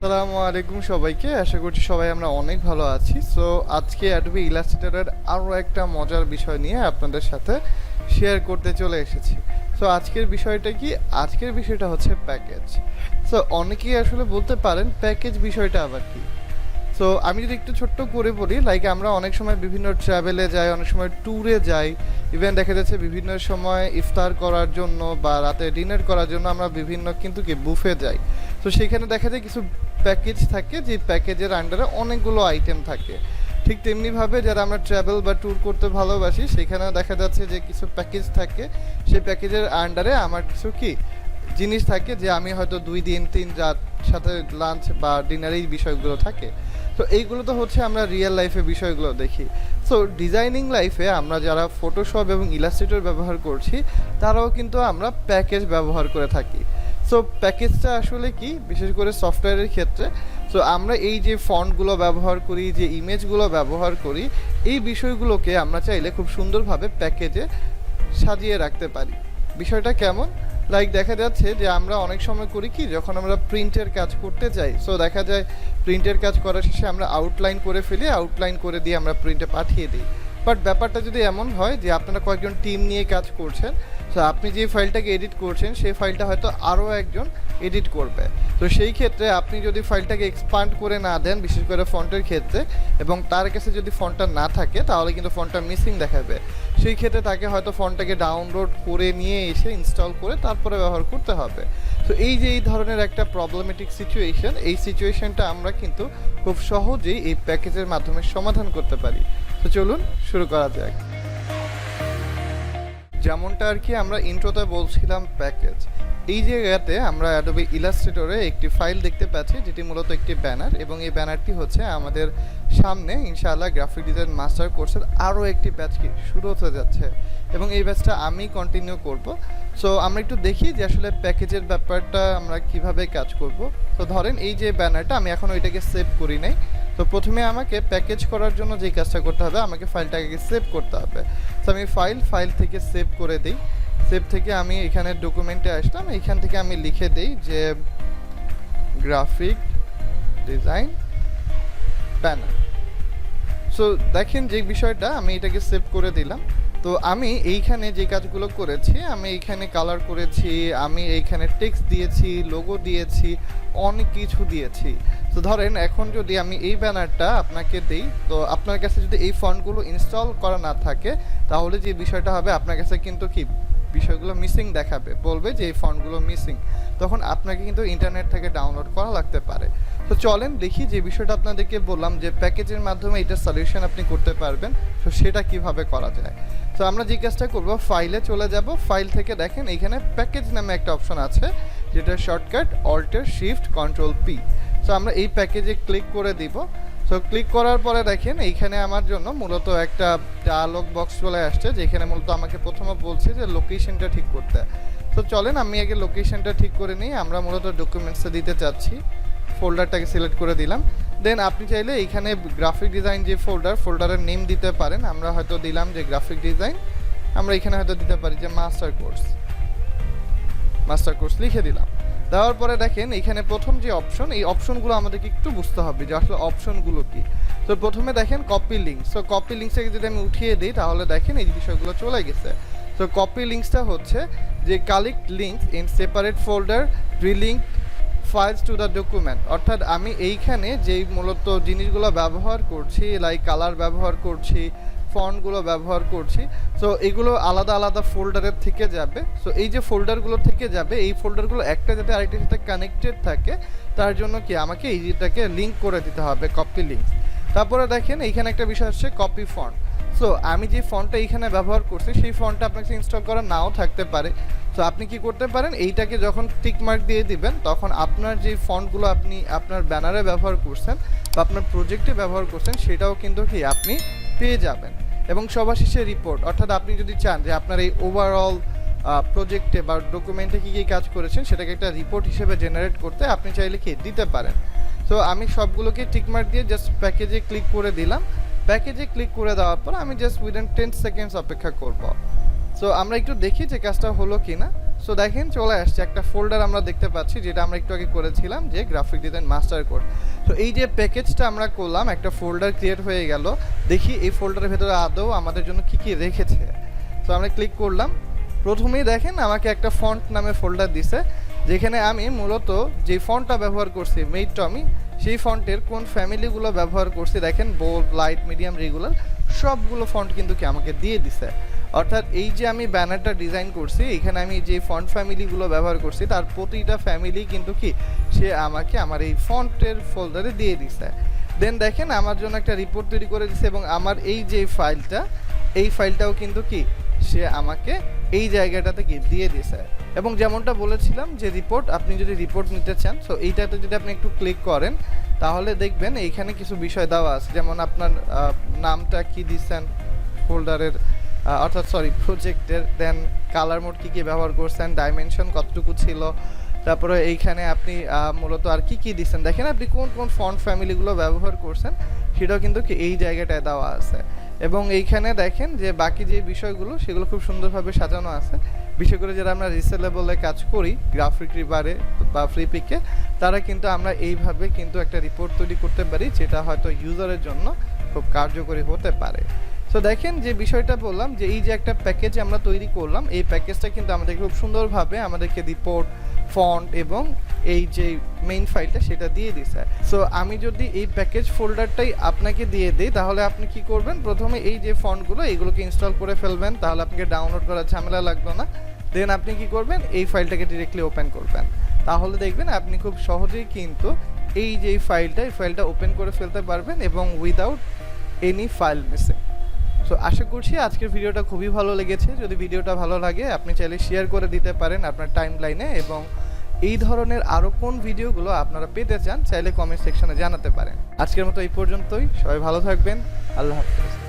আসসালামু আলাইকুম সবাইকে। আশা করছি সবাই আমরা অনেক ভালো আছি। সো আজকে অ্যাডোবি ইলাস্ট্রেটরের আরও একটা মজার বিষয় নিয়ে আপনাদের সাথে শেয়ার করতে চলে এসেছি। সো আজকের বিষয়টা কি? আজকের বিষয়টা হচ্ছে প্যাকেজ। সো অনেকেই আসলে বলতে পারেন প্যাকেজ বিষয়টা আবার কি। সো আমি যদি একটু ছোট্ট করে বলি, লাইক আমরা অনেক সময় বিভিন্ন ট্রাভেলে যাই, অনেক সময় ট্যুরে যাই, ইভেন দেখা যাচ্ছে বিভিন্ন সময় ইফতার করার জন্য বা রাতে ডিনার করার জন্য আমরা বিভিন্ন কিন্তু কি বুফে যাই। তো সেখানে দেখা যায় কিছু প্যাকেজ থাকে, যে প্যাকেজের আন্ডারে অনেকগুলো আইটেম থাকে। ঠিক তেমনিভাবে যারা আমরা ট্রাভেল বা ট্যুর করতে ভালোবাসি, সেখানেও দেখা যাচ্ছে যে কিছু প্যাকেজ থাকে, সেই প্যাকেজের আন্ডারে আমার কিছু কি জিনিস থাকে, যে আমি হয়তো 2 দিন 3 রাত সাথে লাঞ্চ বা ডিনার এই বিষয়গুলো থাকে। তো এইগুলো তো হচ্ছে আমরা রিয়েল লাইফে বিষয়গুলো দেখি। সো ডিজাইনিং লাইফে আমরা যারা ফটোশপ এবং ইলাস্ট্রেটর ব্যবহার করছি, তারাও কিন্তু আমরা প্যাকেজ ব্যবহার করে থাকি। সো প্যাকেজটা আসলে কি, বিশেষ করে সফটওয়্যারের ক্ষেত্রে, সো আমরা এই যে ফন্টগুলো ব্যবহার করি, যে ইমেজগুলো ব্যবহার করি, এই বিষয়গুলোকে আমরা চাইলে খুব সুন্দরভাবে প্যাকেজে সাজিয়ে রাখতে পারি। বিষয়টা কেমন? লাইক দেখা যাচ্ছে যে আমরা অনেক সময় করি কি, যখন আমরা প্রিন্টের কাজ করতে চাই, সো দেখা যায় প্রিন্টের কাজ করার শেষে আমরা আউটলাইন করে ফেলি, আউটলাইন করে দিয়ে আমরা প্রিন্টে পাঠিয়ে দিই। বাট ব্যাপারটা যদি এমন হয় যে আপনারা কয়েকজন টিম নিয়ে কাজ করছেন, সো আপনি যে ফাইলটাকে এডিট করছেন সেই ফাইলটা হয়তো আরও একজন এডিট করবে। তো সেই ক্ষেত্রে আপনি যদি ফাইলটাকে এক্সপান্ড করে না দেন, বিশেষ করে ফন্টের ক্ষেত্রে, এবং তার কাছে যদি ফন্টটা না থাকে, তাহলে কিন্তু ফন্টটা মিসিং দেখাবে। সেই ক্ষেত্রে তাকে হয়তো ফন্টটাকে ডাউনলোড করে নিয়ে এসে ইনস্টল করে তারপরে ব্যবহার করতে হবে। তো এই যে এই ধরনের একটা প্রবলেমেটিক সিচুয়েশন, এই সিচুয়েশনটা আমরা কিন্তু খুব সহজেই এই প্যাকেজের মাধ্যমে সমাধান করতে পারি। তো চলুন শুরু করা যাক। যেমনটা আর কি আমরা ইন্ট্রোতে বলছিলাম, প্যাকেজ, এই জায়গাতে আমরা অ্যাডোবি ইলাস্ট্রেটরে একটি ফাইল দেখতে পাচ্ছি, যেটি মূলত একটি ব্যানার, এবং এই ব্যানারটি হচ্ছে আমাদের সামনে ইনশাআল্লাহ গ্রাফিক ডিজাইন মাস্টার কোর্সের আরও একটি ব্যাচ কি শুরু হতে যাচ্ছে, এবং এই ব্যাচটা আমি কন্টিনিউ করব। সো আমরা একটু দেখি যে আসলে প্যাকেজের ব্যাপারটা আমরা কিভাবে কাজ করব। তো ধরেন এই যে ব্যানারটা, আমি এখনও এটাকে সেভ করি নাই। তো প্রথমে আমাকে প্যাকেজ করার জন্য যে কাজটা করতে হবে, আমাকে ফাইলটাকে সেভ করতে হবে। তো আমি ফাইল থেকে সেভ করে দিই। সেভ থেকে আমি এখানে ডকুমেন্টে আসলাম, এখান থেকে আমি লিখে দিই যে গ্রাফিক ডিজাইন প্যানেল। সো দেখেন যে বিষয়টা, আমি এটাকে সেভ করে দিলাম। তো আমি এইখানে যে কাজগুলো করেছি, আমি এইখানে কালার করেছি, আমি এইখানে টেক্সট দিয়েছি, লোগো দিয়েছি, অনেক কিছু দিয়েছি। তো ধরেন এখন যদি আমি এই ব্যানারটা আপনাকে দিই, তো আপনার কাছে যদি এই ফন্টগুলো ইনস্টল করা না থাকে, তাহলে যে বিষয়টা হবে, আপনার কাছে কিন্তু কি বিষয়গুলো মিসিং দেখাবে, বলবে যে এই ফন্টগুলো মিসিং। তখন আপনাকে কিন্তু ইন্টারনেট থেকে ডাউনলোড করা লাগতে পারে। তো চলেন দেখি যে বিষয়টা আপনাদেরকে বললাম, যে প্যাকেজের মাধ্যমে এটার সলিউশন আপনি করতে পারবেন, তো সেটা কিভাবে করা যায়। তো আমরা যে কাজটা করব, ফাইলে চলে যাব। ফাইল থেকে দেখেন এইখানে প্যাকেজ নামে একটা অপশন আছে, যেটা shortcut alt shift control P. So আমরা এই প্যাকেজে ক্লিক করে দিব। সো ক্লিক করার পরে দেখেন এইখানে আমার জন্য মূলত একটা ডায়ালগ বক্স চলে আসছে, যেখানে মূলত আমাকে প্রথমে বলছে যে লোকেশনটা ঠিক করতে। তো চলেন আমি আগে লোকেশনটা ঠিক করে নিই। আমরা মূলত ডকুমেন্টসে দিতে চাচ্ছি, ফোল্ডারটাকে সিলেক্ট করে দিলাম। দেন আপনি চাইলে এইখানে গ্রাফিক ডিজাইন যে ফোল্ডারের নেম দিতে পারেন। আমরা হয়তো দিলাম যে গ্রাফিক ডিজাইন, আমরা এখানে হয়তো দিতে পারি যে মাস্টার কোর্স লিখে দিলাম। দেওয়ার পরে দেখেন এইখানে প্রথম যে অপশন, এই অপশনগুলো আমাদেরকে একটু বুঝতে হবে যে আসলে অপশনগুলো কি। তো প্রথমে দেখেন কপি লিঙ্ক। সো কপি লিঙ্কসটাকে যদি আমি উঠিয়ে দিই, তাহলে দেখেন এই বিষয়গুলো চলে গেছে। তো কপি লিঙ্কসটা হচ্ছে যে collect links in separate folder, relink files to the document. অর্থাৎ আমি এইখানে যেই মূলত জিনিসগুলো ব্যবহার করছি, লাইক কালার ব্যবহার করছি, ফন্টগুলো ব্যবহার করছি, সো এগুলো আলাদা আলাদা ফোল্ডারের থেকে যাবে। সো এই যে ফোল্ডারগুলো থেকে যাবে, এই ফোল্ডারগুলো একটা যাতে আরেকটার সাথে কানেক্টেড থাকে, তার জন্য কি আমাকে এই যেটাকে লিঙ্ক করে দিতে হবে, কপি লিঙ্কস। তারপরে দেখেন এইখানে একটা বিষয় হচ্ছে কপি ফন্ট। সো আমি যে ফন্টটা এইখানে ব্যবহার করছি, সেই ফন্টটা আপনাকে ইনস্টল করা নাও থাকতে পারে। সো আপনি কি করতে পারেন, এইটাকে যখন টিক মার্ক দিয়ে দিবেন, তখন আপনার যে ফন্টগুলো আপনি আপনার ব্যানারে ব্যবহার করছেন বা আপনার প্রজেক্টে ব্যবহার করছেন, সেটাও কিন্তু কি আপনি পেয়ে যাবেন। এবং সবার শেষে রিপোর্ট, অর্থাৎ আপনি যদি চান যে আপনার এই ওভারঅল প্রজেক্টে বা ডকুমেন্টে কী কী কাজ করেছেন, সেটাকে একটা রিপোর্ট হিসেবে জেনারেট করতে আপনি চাইলে কি দিতে পারেন। তো আমি সবগুলোকে টিকমার্ক দিয়ে জাস্ট প্যাকেজে ক্লিক করে দিলাম। প্যাকেজে ক্লিক করে দেওয়ার পর আমি জাস্ট উইদিন 10 সেকেন্ডস অপেক্ষা করব। সো আমরা একটু দেখি যে কাজটা হলো কি না। সো দেখেন চলে আসছে একটা ফোল্ডার আমরা দেখতে পাচ্ছি, যেটা আমরা একটু আগে করেছিলাম যে গ্রাফিক ডিজাইন মাস্টার কোড। তো এই যে প্যাকেজটা আমরা করলাম, একটা ফোল্ডার ক্রিয়েট হয়ে গেল। দেখি এই ফোল্ডারের ভেতরে আদৌ আমাদের জন্য কি কি রেখেছে। তো আমরা ক্লিক করলাম, প্রথমেই দেখেন আমাকে একটা ফন্ট নামে ফোল্ডার দিছে, যেখানে আমি মূলত যে ফন্টটা ব্যবহার করছি মেড টমি, সেই ফন্টের কোন ফ্যামিলিগুলো ব্যবহার করছি দেখেন, বোল্ড, লাইট, মিডিয়াম, রেগুলার, সবগুলো ফন্ট কিন্তু কি আমাকে দিয়ে দিছে। অর্থাৎ এই যে আমি ব্যানারটা ডিজাইন করছি, এখানে আমি যে ফন্ট ফ্যামিলিগুলো ব্যবহার করছি তার প্রতিটা ফ্যামিলি কিন্তু কি সে আমাকে আমার এই ফন্টের ফোল্ডারে দিয়ে দিছে। দেন দেখেন আমার জন্য একটা রিপোর্ট তৈরি করে দিছে, এবং আমার এই যে ফাইলটা, এই ফাইলটাও কিন্তু কি সে আমাকে এই জায়গাটাতে কি দিয়ে দিছে। এবং যেমনটা বলেছিলাম যে রিপোর্ট, আপনি যদি রিপোর্ট নিতে চান, সো এইটাতে যদি আপনি একটু ক্লিক করেন তাহলে দেখবেন এইখানে কিছু বিষয় দেওয়া আছে, যেমন আপনার নামটা কি দিচ্ছেন ফোল্ডারের, অর্থাৎ সরি প্রজেক্টের, দেন কালার মোড কী কী ব্যবহার করছেন, ডাইমেনশন কতটুকু ছিল, তারপরে এইখানে আপনি মূলত আর কি কি দিচ্ছেন, দেখেন আপনি কোন কোন ফন্ট ফ্যামিলিগুলো ব্যবহার করছেন সেটাও কিন্তু কি এই জায়গাটায় দেওয়া আছে। এবং এইখানে দেখেন যে বাকি যে বিষয়গুলো সেগুলো খুব সুন্দরভাবে সাজানো আছে। বিশেষ করে যারা আমরা রিসেলেবলে কাজ করি গ্রাফিক রিভারে বা ফ্রি পিকে, তারা কিন্তু আমরা এইভাবে কিন্তু একটা রিপোর্ট তৈরি করতে পারি, যেটা হয়তো ইউজারের জন্য খুব কার্যকরী হতে পারে। সো দেখেন যে বিষয়টা বললাম যে এই যে একটা প্যাকেজ আমরা তৈরি করলাম, এই প্যাকেজটা কিন্তু আমাদের খুব সুন্দরভাবে আমাদেরকে রিপোর্ট, ফন্ট এবং এই যে মেইন ফাইলটা সেটা দিয়ে দিছে। সো আমি যদি এই প্যাকেজ ফোল্ডারটাই আপনাকে দিয়ে দিই, তাহলে আপনি কি করবেন, প্রথমে এই যে ফন্টগুলো এইগুলোকে ইনস্টল করে ফেলবেন, তাহলে আপনাকে ডাউনলোড করার ঝামেলা লাগবে না। দেন আপনি কি করবেন, এই ফাইলটাকে ডিরেক্টলি ওপেন করবেন, তাহলে দেখবেন আপনি খুব সহজেই কিন্তু এই যে ফাইলটা, এই ফাইলটা ওপেন করে ফেলতে পারবেন এবং without any file missing. So আশা করছি আজকের ভিডিওটা খুবই ভালো লেগেছে। যদি ভিডিওটা ভালো লাগে আপনি চাইলে শেয়ার করে দিতে পারেন আপনার টাইম লাইনে, এবং এই ধরনের আরও কোন ভিডিওগুলো আপনারা পেতে চান চাইলে কমেন্ট সেকশনে জানাতে পারেন। আজকের মতো এই পর্যন্তই, সবাই ভালো থাকবেন, আল্লাহ হাফেজ।